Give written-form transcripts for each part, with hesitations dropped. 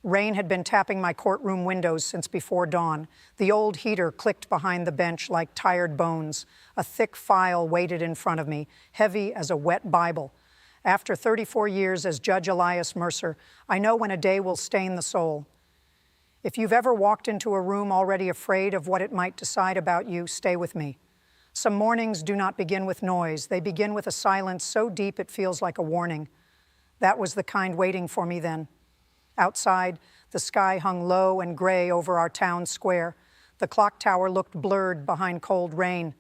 Rain had been tapping my courtroom windows since before dawn. The old heater clicked behind the bench like tired bones. A thick file waited in front of me, heavy as a wet Bible. After 34 years as Judge Elias Mercer, I know when a day will stain the soul. If you've ever walked into a room already afraid of what it might decide about you, stay with me. Some mornings do not begin with noise. They begin with a silence so deep it feels like a warning. That was the kind waiting for me then. Outside, the sky hung low and gray over our town square. The clock tower looked blurred behind cold rain.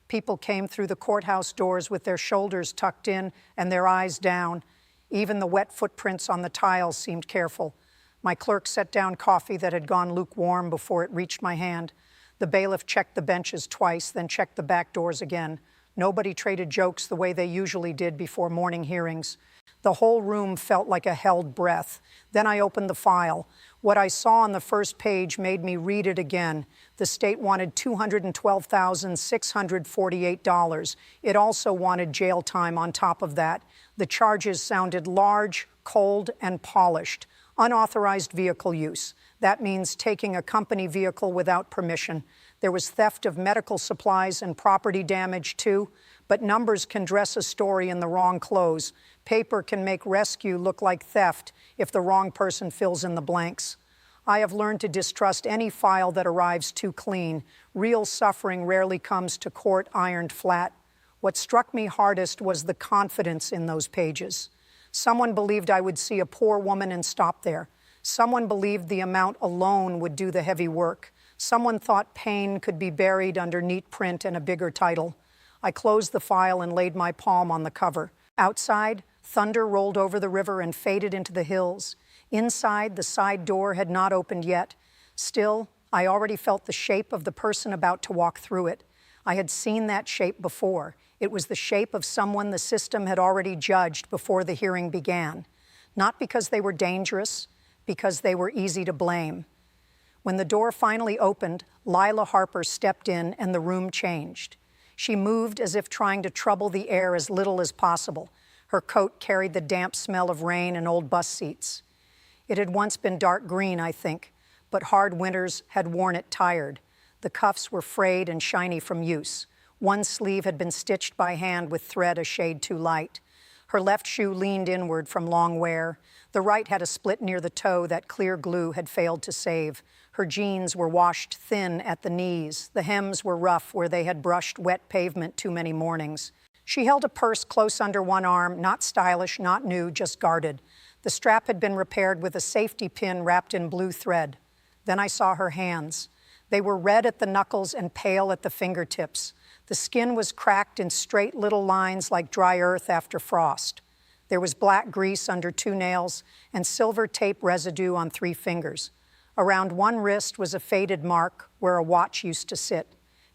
People came through the courthouse doors with their shoulders tucked in and their eyes down. Even the wet footprints on the tiles seemed careful. My clerk set down coffee that had gone lukewarm before it reached my hand. The bailiff checked the benches twice, then checked the back doors again. Nobody traded jokes the way they usually did before morning hearings. The whole room felt like a held breath. Then I opened the file. What I saw on the first page made me read it again. The state wanted $212,648. It also wanted jail time on top of that. The charges sounded large, cold, and polished. Unauthorized vehicle use. That means taking a company vehicle without permission. There was theft of medical supplies and property damage, too. But numbers can dress a story in the wrong clothes. Paper can make rescue look like theft if the wrong person fills in the blanks. I have learned to distrust any file that arrives too clean. Real suffering rarely comes to court ironed flat. What struck me hardest was the confidence in those pages. Someone believed I would see a poor woman and stop there. Someone believed the amount alone would do the heavy work. Someone thought pain could be buried under neat print and a bigger title. I closed the file and laid my palm on the cover. Outside, thunder rolled over the river and faded into the hills. Inside, the side door had not opened yet. Still, I already felt the shape of the person about to walk through it. I had seen that shape before. It was the shape of someone the system had already judged before the hearing began. Not because they were dangerous, because they were easy to blame. When the door finally opened, Lila Harper stepped in and the room changed. She moved as if trying to trouble the air as little as possible. Her coat carried the damp smell of rain and old bus seats. It had once been dark green, I think, but hard winters had worn it tired. The cuffs were frayed and shiny from use. One sleeve had been stitched by hand with thread a shade too light. Her left shoe leaned inward from long wear. The right had a split near the toe that clear glue had failed to save. Her jeans were washed thin at the knees. The hems were rough where they had brushed wet pavement too many mornings. She held a purse close under one arm, not stylish, not new, just guarded. The strap had been repaired with a safety pin wrapped in blue thread. Then I saw her hands. They were red at the knuckles and pale at the fingertips. The skin was cracked in straight little lines like dry earth after frost. There was black grease under 2 nails and silver tape residue on 3 fingers. Around one wrist was a faded mark where a watch used to sit.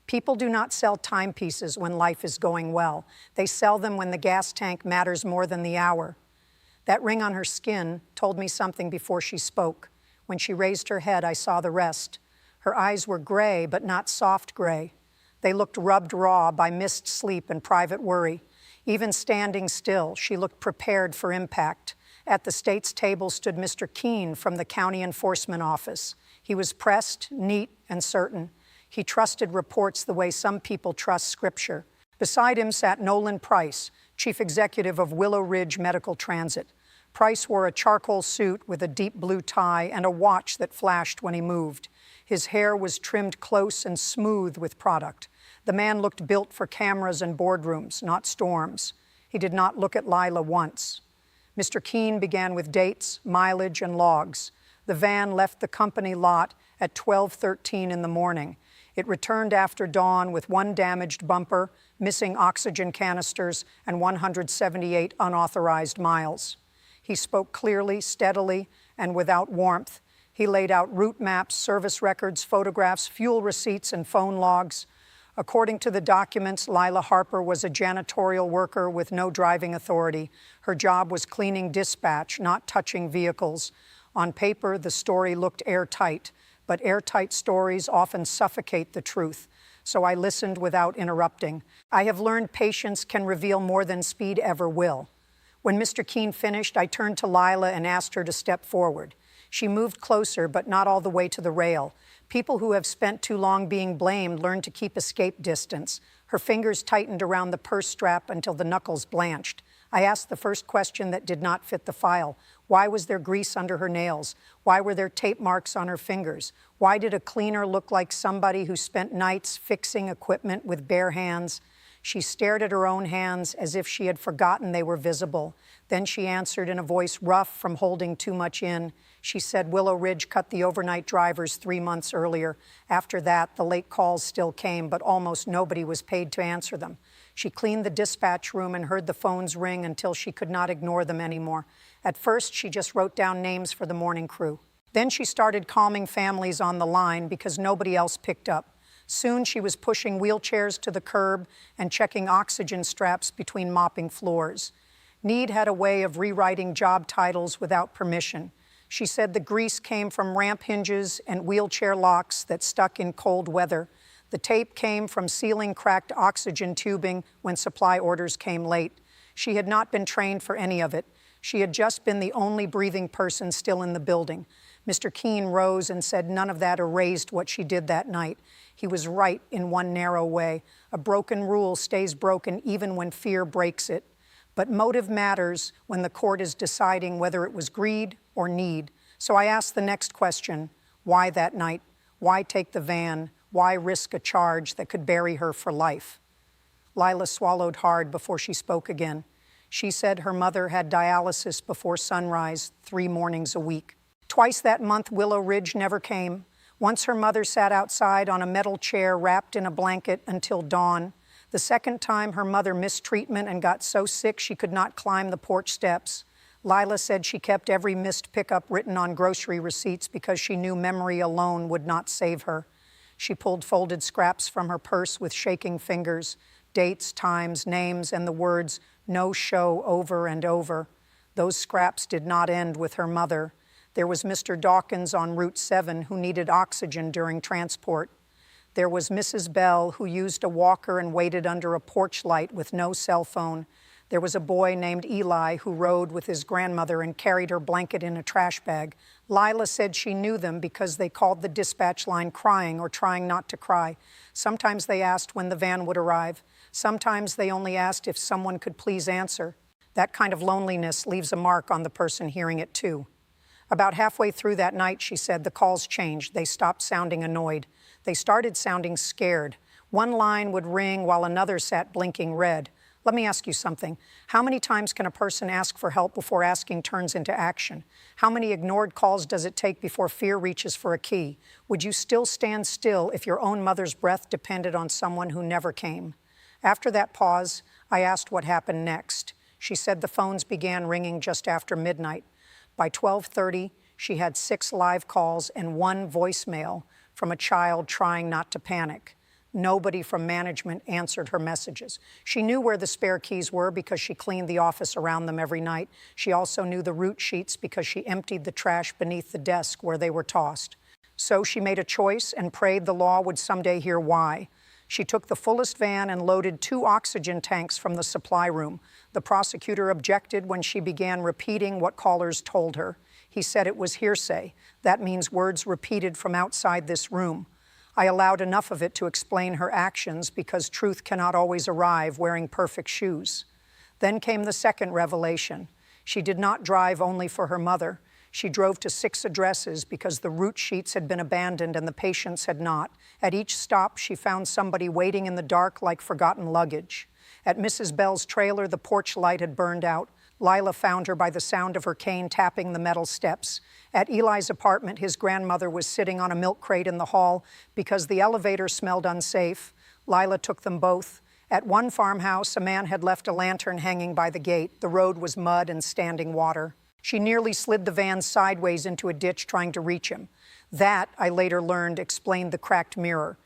People do not sell timepieces when life is going well. They sell them when the gas tank matters more than the hour. That ring on her skin told me something before she spoke. When she raised her head, I saw the rest. Her eyes were gray, but not soft gray. They looked rubbed raw by missed sleep and private worry. Even standing still, she looked prepared for impact. At the state's table stood Mr. Keene from the County Enforcement Office. He was pressed, neat, and certain. He trusted reports the way some people trust scripture. Beside him sat Nolan Price, chief executive of Willow Ridge Medical Transit. Price wore a charcoal suit with a deep blue tie and a watch that flashed when he moved. His hair was trimmed close and smooth with product. The man looked built for cameras and boardrooms, not storms. He did not look at Lila once. Mr. Keene began with dates, mileage, and logs. The van left the company lot at 12:13 in the morning. It returned after dawn with 1 damaged bumper, missing oxygen canisters, and 178 unauthorized miles. He spoke clearly, steadily, and without warmth. He laid out route maps, service records, photographs, fuel receipts, and phone logs. According to the documents, Lila Harper was a janitorial worker with no driving authority. Her job was cleaning dispatch, not touching vehicles. On paper, the story looked airtight, but airtight stories often suffocate the truth. So I listened without interrupting. I have learned patience can reveal more than speed ever will. When Mr. Keene finished, I turned to Lila and asked her to step forward. She moved closer, but not all the way to the rail. People who have spent too long being blamed learn to keep escape distance. Her fingers tightened around the purse strap until the knuckles blanched. I asked the first question that did not fit the file. Why was there grease under her nails? Why were there tape marks on her fingers? Why did a cleaner look like somebody who spent nights fixing equipment with bare hands? She stared at her own hands as if she had forgotten they were visible. Then she answered in a voice rough from holding too much in. She said Willow Ridge cut the overnight drivers 3 months earlier. After that, the late calls still came, but almost nobody was paid to answer them. She cleaned the dispatch room and heard the phones ring until she could not ignore them anymore. At first, she just wrote down names for the morning crew. Then she started calming families on the line because nobody else picked up. Soon she was pushing wheelchairs to the curb and checking oxygen straps between mopping floors. Need had a way of rewriting job titles without permission. She said the grease came from ramp hinges and wheelchair locks that stuck in cold weather. The tape came from sealing cracked oxygen tubing when supply orders came late. She had not been trained for any of it. She had just been the only breathing person still in the building. Mr. Keene rose and said none of that erased what she did that night. He was right in one narrow way. A broken rule stays broken even when fear breaks it. But motive matters when the court is deciding whether it was greed or need. So I asked the next question, why that night? Why take the van? Why risk a charge that could bury her for life? Lila swallowed hard before she spoke again. She said her mother had dialysis before sunrise 3 mornings a week. Twice that month, Willow Ridge never came. Once her mother sat outside on a metal chair wrapped in a blanket until dawn. The second time, her mother missed treatment and got so sick she could not climb the porch steps. Lila said she kept every missed pickup written on grocery receipts because she knew memory alone would not save her. She pulled folded scraps from her purse with shaking fingers, dates, times, names, and the words, "no show," over and over. Those scraps did not end with her mother. There was Mr. Dawkins on Route 7 who needed oxygen during transport. There was Mrs. Bell who used a walker and waited under a porch light with no cell phone. There was a boy named Eli who rode with his grandmother and carried her blanket in a trash bag. Lila said she knew them because they called the dispatch line crying or trying not to cry. Sometimes they asked when the van would arrive. Sometimes they only asked if someone could please answer. That kind of loneliness leaves a mark on the person hearing it too. About halfway through that night, she said, the calls changed. They stopped sounding annoyed. They started sounding scared. One line would ring while another sat blinking red. Let me ask you something. How many times can a person ask for help before asking turns into action? How many ignored calls does it take before fear reaches for a key? Would you still stand still if your own mother's breath depended on someone who never came? After that pause, I asked what happened next. She said the phones began ringing just after midnight. By 12:30, she had 6 live calls and 1 voicemail from a child trying not to panic. Nobody from management answered her messages. She knew where the spare keys were because she cleaned the office around them every night. She also knew the route sheets because she emptied the trash beneath the desk where they were tossed. So she made a choice and prayed the law would someday hear why. She took the fullest van and loaded 2 oxygen tanks from the supply room. The prosecutor objected when she began repeating what callers told her. He said it was hearsay. That means words repeated from outside this room. I allowed enough of it to explain her actions because truth cannot always arrive wearing perfect shoes. Then came the second revelation. She did not drive only for her mother. She drove to 6 addresses because the route sheets had been abandoned and the patients had not. At each stop, she found somebody waiting in the dark like forgotten luggage. At Mrs. Bell's trailer, the porch light had burned out. Lila found her by the sound of her cane tapping the metal steps. At Eli's apartment, his grandmother was sitting on a milk crate in the hall because the elevator smelled unsafe. Lila took them both. At one farmhouse, a man had left a lantern hanging by the gate. The road was mud and standing water. She nearly slid the van sideways into a ditch trying to reach him. That, I later learned, explained the cracked mirror.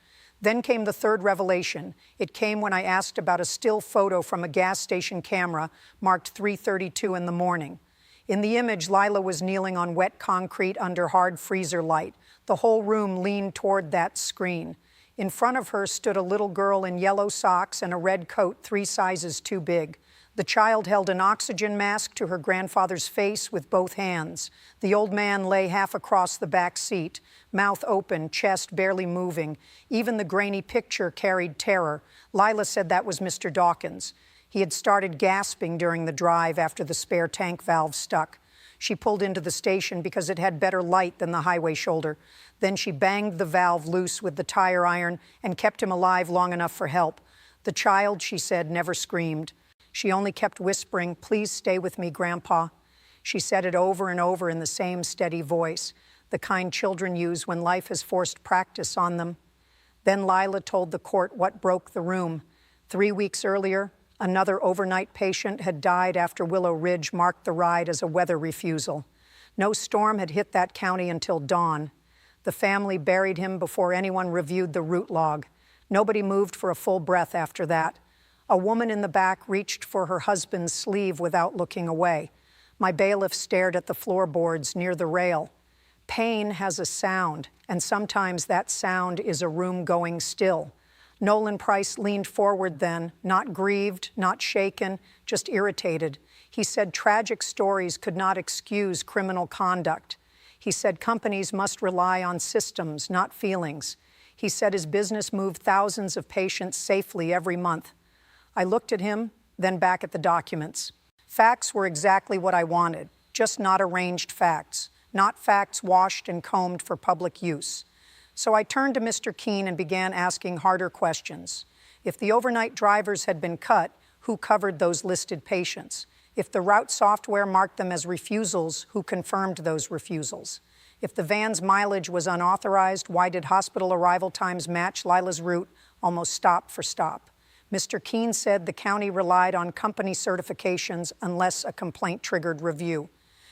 Then came the third revelation. It came when I asked about a still photo from a gas station camera marked 3:32 in the morning. In the image, Lila was kneeling on wet concrete under hard freezer light. The whole room leaned toward that screen. In front of her stood a little girl in yellow socks and a red coat 3 sizes too big. The child held an oxygen mask to her grandfather's face with both hands. The old man lay half across the back seat, mouth open, chest barely moving. Even the grainy picture carried terror. Lila said that was Mr. Dawkins. He had started gasping during the drive after the spare tank valve stuck. She pulled into the station because it had better light than the highway shoulder. Then she banged the valve loose with the tire iron and kept him alive long enough for help. The child, she said, never screamed. She only kept whispering, "Please stay with me, Grandpa." She said it over and over in the same steady voice, the kind children use when life has forced practice on them. Then Lila told the court what broke the room. 3 weeks earlier, another overnight patient had died after Willow Ridge marked the ride as a weather refusal. No storm had hit that county until dawn. The family buried him before anyone reviewed the route log. Nobody moved for a full breath after that. A woman in the back reached for her husband's sleeve without looking away. My bailiff stared at the floorboards near the rail. Pain has a sound, and sometimes that sound is a room going still. Nolan Price leaned forward then, not grieved, not shaken, just irritated. He said tragic stories could not excuse criminal conduct. He said companies must rely on systems, not feelings. He said his business moved thousands of patients safely every month. I looked at him, then back at the documents. Facts were exactly what I wanted, just not arranged facts, not facts washed and combed for public use. So I turned to Mr. Keene and began asking harder questions. If the overnight drivers had been cut, who covered those listed patients? If the route software marked them as refusals, who confirmed those refusals? If the van's mileage was unauthorized, why did hospital arrival times match Lila's route almost stop for stop? Mr. Keene said the county relied on company certifications unless a complaint triggered review.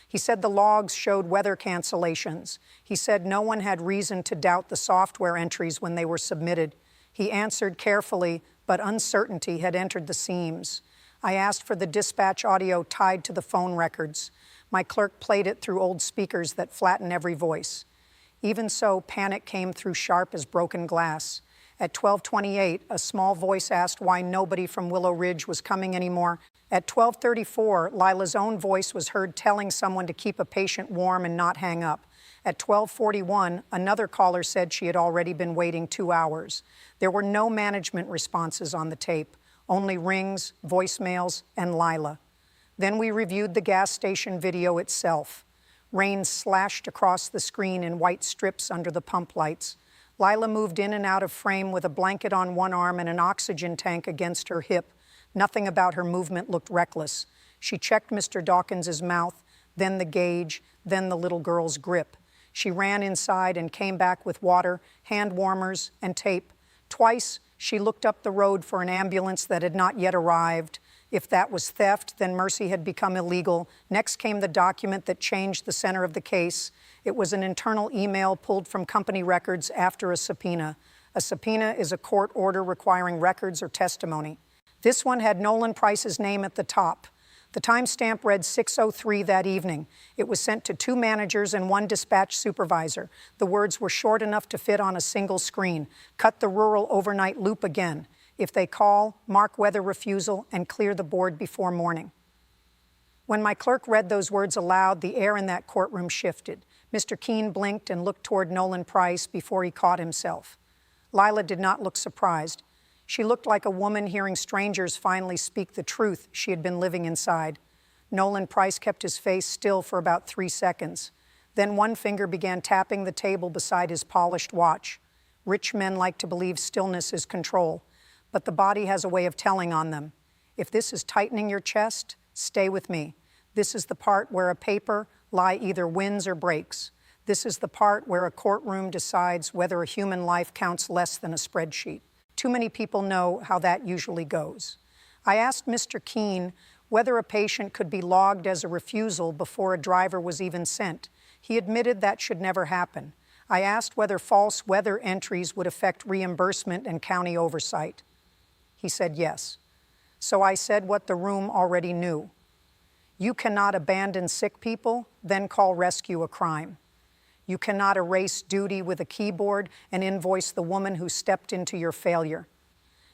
He said the logs showed weather cancellations. He said no one had reason to doubt the software entries when they were submitted. He answered carefully, but uncertainty had entered the seams. I asked for the dispatch audio tied to the phone records. My clerk played it through old speakers that flatten every voice. Even so, panic came through sharp as broken glass. At 12:28, a small voice asked why nobody from Willow Ridge was coming anymore. At 12:34, Lila's own voice was heard telling someone to keep a patient warm and not hang up. At 12:41, another caller said she had already been waiting 2 hours. There were no management responses on the tape, only rings, voicemails, and Lila. Then we reviewed the gas station video itself. Rain slashed across the screen in white strips under the pump lights. Lila moved in and out of frame with a blanket on one arm and an oxygen tank against her hip. Nothing about her movement looked reckless. She checked Mr. Dawkins's mouth, then the gauge, then the little girl's grip. She ran inside and came back with water, hand warmers, and tape. Twice, she looked up the road for an ambulance that had not yet arrived. If that was theft, then mercy had become illegal. Next came the document that changed the center of the case. It was an internal email pulled from company records after a subpoena. A subpoena is a court order requiring records or testimony. This one had Nolan Price's name at the top. The timestamp read 6:03 that evening. It was sent to 2 managers and 1 dispatch supervisor. The words were short enough to fit on a single screen. Cut the rural overnight loop again. If they call, mark weather refusal and clear the board before morning. When my clerk read those words aloud, the air in that courtroom shifted. Mr. Keene blinked and looked toward Nolan Price before he caught himself. Lila did not look surprised. She looked like a woman hearing strangers finally speak the truth she had been living inside. Nolan Price kept his face still for about 3 seconds. Then one finger began tapping the table beside his polished watch. Rich men like to believe stillness is control, but the body has a way of telling on them. If this is tightening your chest, stay with me. This is the part where a paper lie either wins or breaks. This is the part where a courtroom decides whether a human life counts less than a spreadsheet. Too many people know how that usually goes. I asked Mr. Keene whether a patient could be logged as a refusal before a driver was even sent. He admitted that should never happen. I asked whether false weather entries would affect reimbursement and county oversight. He said yes. So I said what the room already knew. You cannot abandon sick people, then call rescue a crime. You cannot erase duty with a keyboard and invoice the woman who stepped into your failure.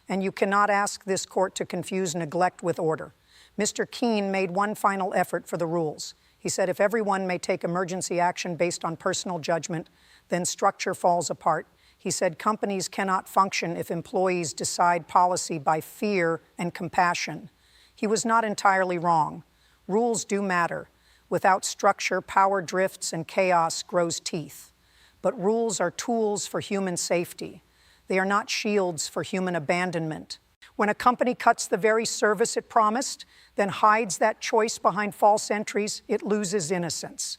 And you cannot ask this court to confuse neglect with order. Mr. Keene made one final effort for the rules. He said, if everyone may take emergency action based on personal judgment, then structure falls apart. He said companies cannot function if employees decide policy by fear and compassion. He was not entirely wrong. Rules do matter. Without structure, power drifts and chaos grows teeth. But rules are tools for human safety. They are not shields for human abandonment. When a company cuts the very service it promised, then hides that choice behind false entries, it loses innocence.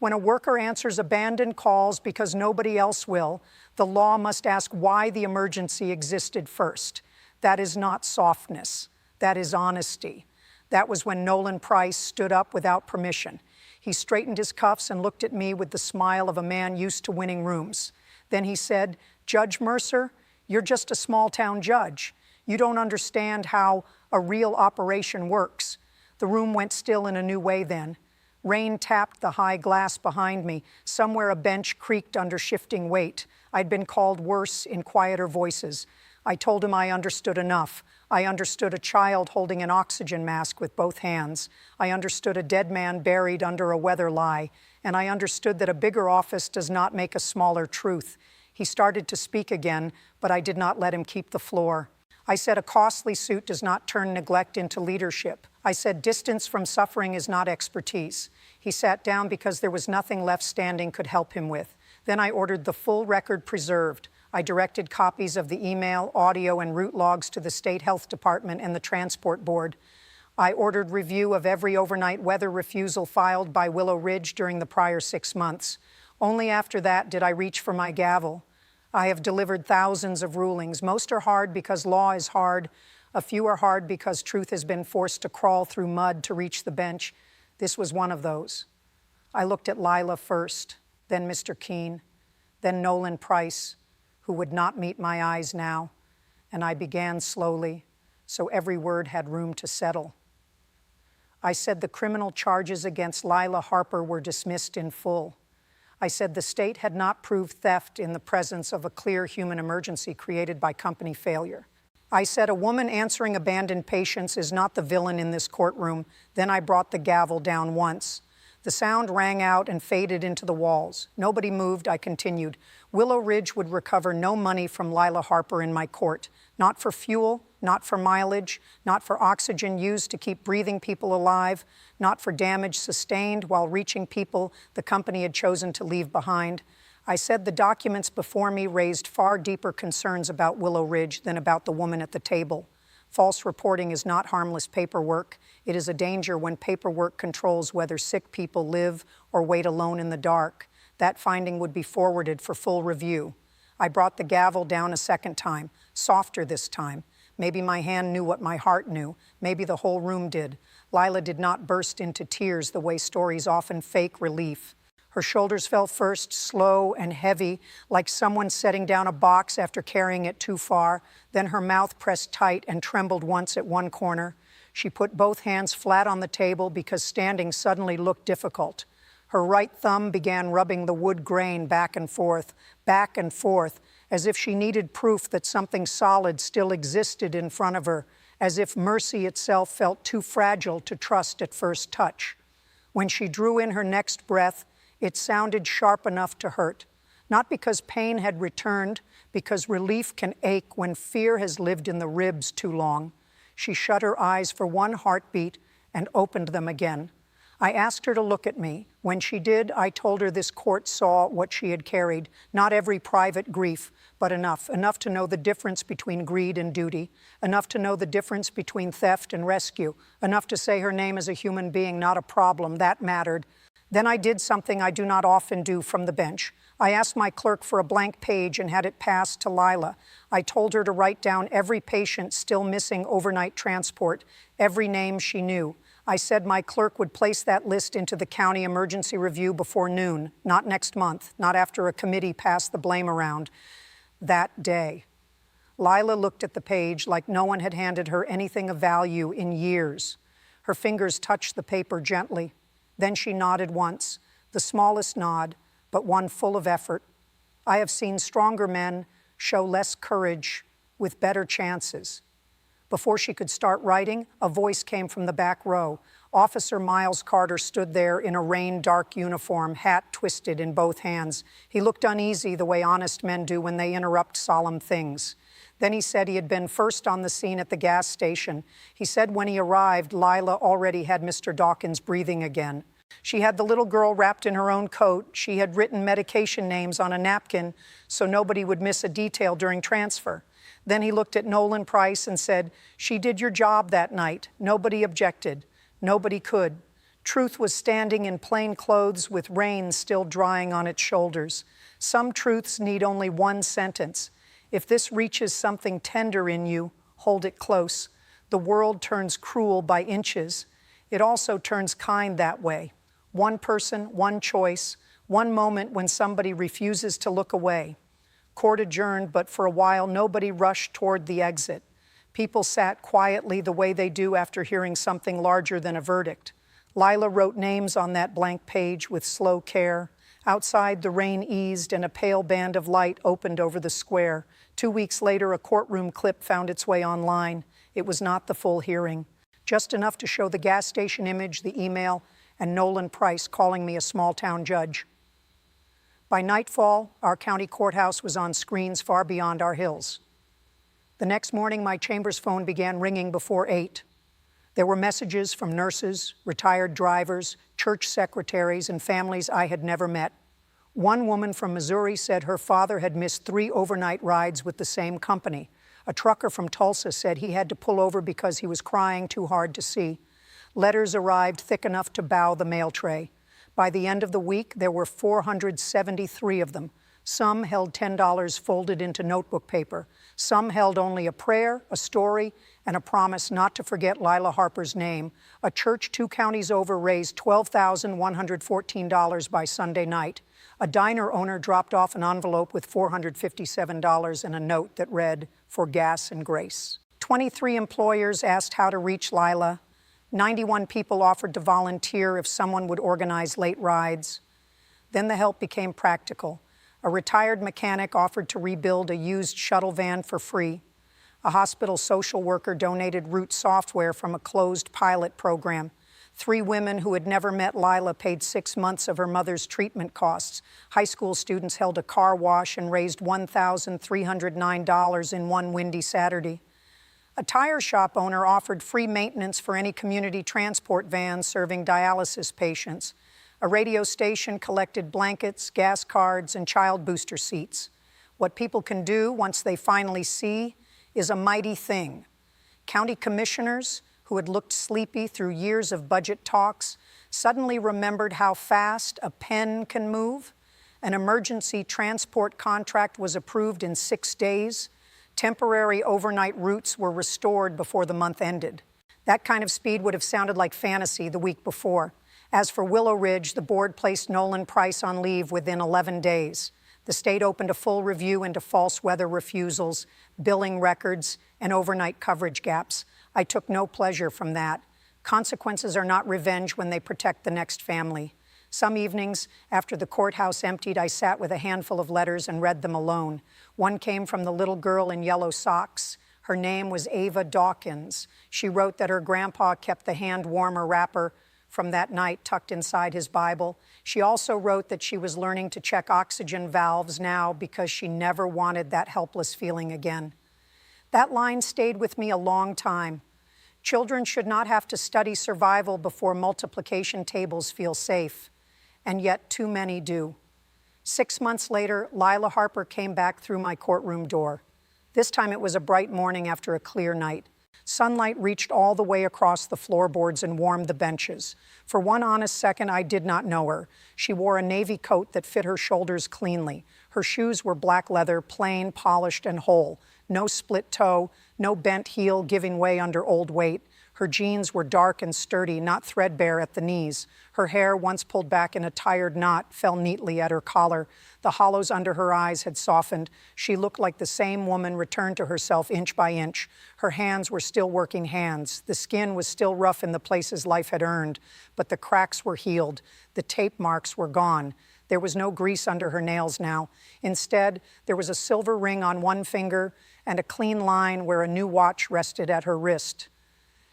When a worker answers abandoned calls because nobody else will, the law must ask why the emergency existed first. That is not softness. That is honesty. That was when Nolan Price stood up without permission. He straightened his cuffs and looked at me with the smile of a man used to winning rooms. Then he said, "Judge Mercer, you're just a small-town judge. You don't understand how a real operation works." The room went still in a new way then. Rain tapped the high glass behind me. Somewhere a bench creaked under shifting weight. I'd been called worse in quieter voices. I told him I understood enough. I understood a child holding an oxygen mask with both hands. I understood a dead man buried under a weather lie. And I understood that a bigger office does not make a smaller truth. He started to speak again, but I did not let him keep the floor. I said a costly suit does not turn neglect into leadership. I said distance from suffering is not expertise. He sat down because there was nothing left standing could help him with. Then I ordered the full record preserved. I directed copies of the email, audio, and route logs to the State Health Department and the Transport Board. I ordered review of every overnight weather refusal filed by Willow Ridge during the prior 6 months. Only after that did I reach for my gavel. I have delivered thousands of rulings. Most are hard because law is hard. A few are hard because truth has been forced to crawl through mud to reach the bench. This was one of those. I looked at Lila first, then Mr. Keene, then Nolan Price, who would not meet my eyes now, and I began slowly, so every word had room to settle. I said the criminal charges against Lila Harper were dismissed in full. I said the state had not proved theft in the presence of a clear human emergency created by company failure. I said a woman answering abandoned patients is not the villain in this courtroom. Then I brought the gavel down once. The sound rang out and faded into the walls. Nobody moved. I continued. Willow Ridge would recover no money from Lila Harper in my court. Not for fuel, not for mileage, not for oxygen used to keep breathing people alive, not for damage sustained while reaching people the company had chosen to leave behind. I said the documents before me raised far deeper concerns about Willow Ridge than about the woman at the table. False reporting is not harmless paperwork. It is a danger when paperwork controls whether sick people live or wait alone in the dark. That finding would be forwarded for full review. I brought the gavel down a second time, softer this time. Maybe my hand knew what my heart knew. Maybe the whole room did. Lila did not burst into tears the way stories often fake relief. Her shoulders fell first, slow and heavy, like someone setting down a box after carrying it too far. Then her mouth pressed tight and trembled once at one corner. She put both hands flat on the table because standing suddenly looked difficult. Her right thumb began rubbing the wood grain back and forth, as if she needed proof that something solid still existed in front of her, as if mercy itself felt too fragile to trust at first touch. When she drew in her next breath, it sounded sharp enough to hurt, not because pain had returned, because relief can ache when fear has lived in the ribs too long. She shut her eyes for one heartbeat and opened them again. I asked her to look at me. When she did, I told her this court saw what she had carried, not every private grief, but enough to know the difference between greed and duty, enough to know the difference between theft and rescue, enough to say her name as a human being, not a problem. That mattered. Then I did something I do not often do from the bench. I asked my clerk for a blank page and had it passed to Lila. I told her to write down every patient still missing overnight transport, every name she knew. I said my clerk would place that list into the county emergency review before noon, not next month, not after a committee passed the blame around. That day. Lila looked at the page like no one had handed her anything of value in years. Her fingers touched the paper gently. Then she nodded once, the smallest nod, but one full of effort. I have seen stronger men show less courage with better chances. Before she could start writing, a voice came from the back row. Officer Miles Carter stood there in a rain-dark uniform, hat twisted in both hands. He looked uneasy the way honest men do when they interrupt solemn things. Then he said he had been first on the scene at the gas station. He said when he arrived, Lila already had Mr. Dawkins breathing again. She had the little girl wrapped in her own coat. She had written medication names on a napkin so nobody would miss a detail during transfer. Then he looked at Nolan Price and said, "She did your job that night. Nobody objected. Nobody could." Truth was standing in plain clothes with rain still drying on its shoulders. Some truths need only one sentence. If this reaches something tender in you, hold it close. The world turns cruel by inches. It also turns kind that way. One person, one choice, one moment when somebody refuses to look away. Court adjourned, but for a while nobody rushed toward the exit. People sat quietly the way they do after hearing something larger than a verdict. Lila wrote names on that blank page with slow care. Outside, the rain eased and a pale band of light opened over the square. 2 weeks later, a courtroom clip found its way online. It was not the full hearing, just enough to show the gas station image, the email, and Nolan Price calling me a small-town judge. By nightfall, our county courthouse was on screens far beyond our hills. The next morning, my chambers phone began ringing before 8. There were messages from nurses, retired drivers, church secretaries, and families I had never met. One woman from Missouri said her father had missed 3 overnight rides with the same company. A trucker from Tulsa said he had to pull over because he was crying too hard to see. Letters arrived thick enough to bow the mail tray. By the end of the week, there were 473 of them. Some held $10 folded into notebook paper. Some held only a prayer, a story, and a promise not to forget Lila Harper's name. A church 2 counties over raised $12,114 by Sunday night. A diner owner dropped off an envelope with $457 and a note that read, "For gas and grace." 23 employers asked how to reach Lila. 91 people offered to volunteer if someone would organize late rides. Then the help became practical. A retired mechanic offered to rebuild a used shuttle van for free. A hospital social worker donated root software from a closed pilot program. 3 women who had never met Lila paid 6 months of her mother's treatment costs. High school students held a car wash and raised $1,309 in one windy Saturday. A tire shop owner offered free maintenance for any community transport vans serving dialysis patients. A radio station collected blankets, gas cards, and child booster seats. What people can do once they finally see is a mighty thing. County commissioners, who had looked sleepy through years of budget talks, suddenly remembered how fast a pen can move. An emergency transport contract was approved in 6 days. Temporary overnight routes were restored before the month ended. That kind of speed would have sounded like fantasy the week before. As for Willow Ridge, the board placed Nolan Price on leave within 11 days. The state opened a full review into false weather refusals, billing records, and overnight coverage gaps. I took no pleasure from that. Consequences are not revenge when they protect the next family. Some evenings, after the courthouse emptied, I sat with a handful of letters and read them alone. One came from the little girl in yellow socks. Her name was Ava Dawkins. She wrote that her grandpa kept the hand warmer wrapper from that night tucked inside his Bible. She also wrote that she was learning to check oxygen valves now because she never wanted that helpless feeling again. That line stayed with me a long time. Children should not have to study survival before multiplication tables feel safe, and yet too many do. 6 months later, Lila Harper came back through my courtroom door. This time it was a bright morning after a clear night. Sunlight reached all the way across the floorboards and warmed the benches. For one honest second, I did not know her. She wore a navy coat that fit her shoulders cleanly. Her shoes were black leather, plain, polished, and whole. No split toe, no bent heel giving way under old weight. Her jeans were dark and sturdy, not threadbare at the knees. Her hair, once pulled back in a tired knot, fell neatly at her collar. The hollows under her eyes had softened. She looked like the same woman returned to herself inch by inch. Her hands were still working hands. The skin was still rough in the places life had earned, but the cracks were healed. The tape marks were gone. There was no grease under her nails now. Instead, there was a silver ring on one finger and a clean line where a new watch rested at her wrist.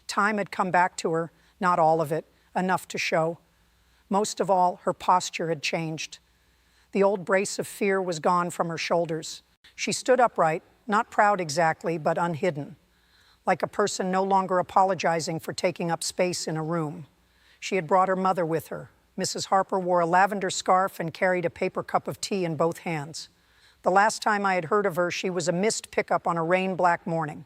Time had come back to her, not all of it, enough to show. Most of all, her posture had changed. The old brace of fear was gone from her shoulders. She stood upright, not proud exactly, but unhidden, like a person no longer apologizing for taking up space in a room. She had brought her mother with her. Mrs. Harper wore a lavender scarf and carried a paper cup of tea in both hands. The last time I had heard of her, she was a missed pickup on a rain-black morning.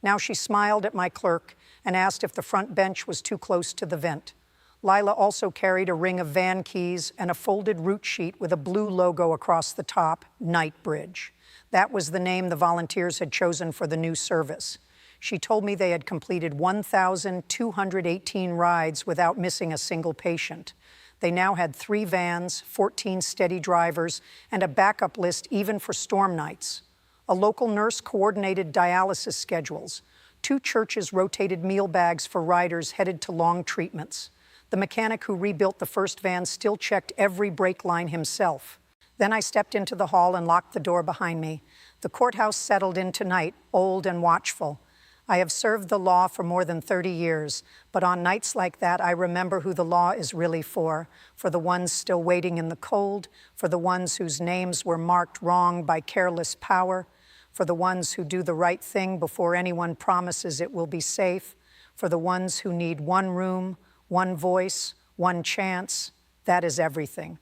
Now she smiled at my clerk and asked if the front bench was too close to the vent. Lila also carried a ring of van keys and a folded route sheet with a blue logo across the top, Knightbridge. That was the name the volunteers had chosen for the new service. She told me they had completed 1,218 rides without missing a single patient. They now had 3 vans, 14 steady drivers, and a backup list even for storm nights. A local nurse coordinated dialysis schedules. 2 churches rotated meal bags for riders headed to long treatments. The mechanic who rebuilt the first van still checked every brake line himself. Then I stepped into the hall and locked the door behind me. The courthouse settled in tonight, old and watchful. I have served the law for more than 30 years, but on nights like that, I remember who the law is really for the ones still waiting in the cold, for the ones whose names were marked wrong by careless power, for the ones who do the right thing before anyone promises it will be safe, for the ones who need one room, one voice, one chance. That is everything.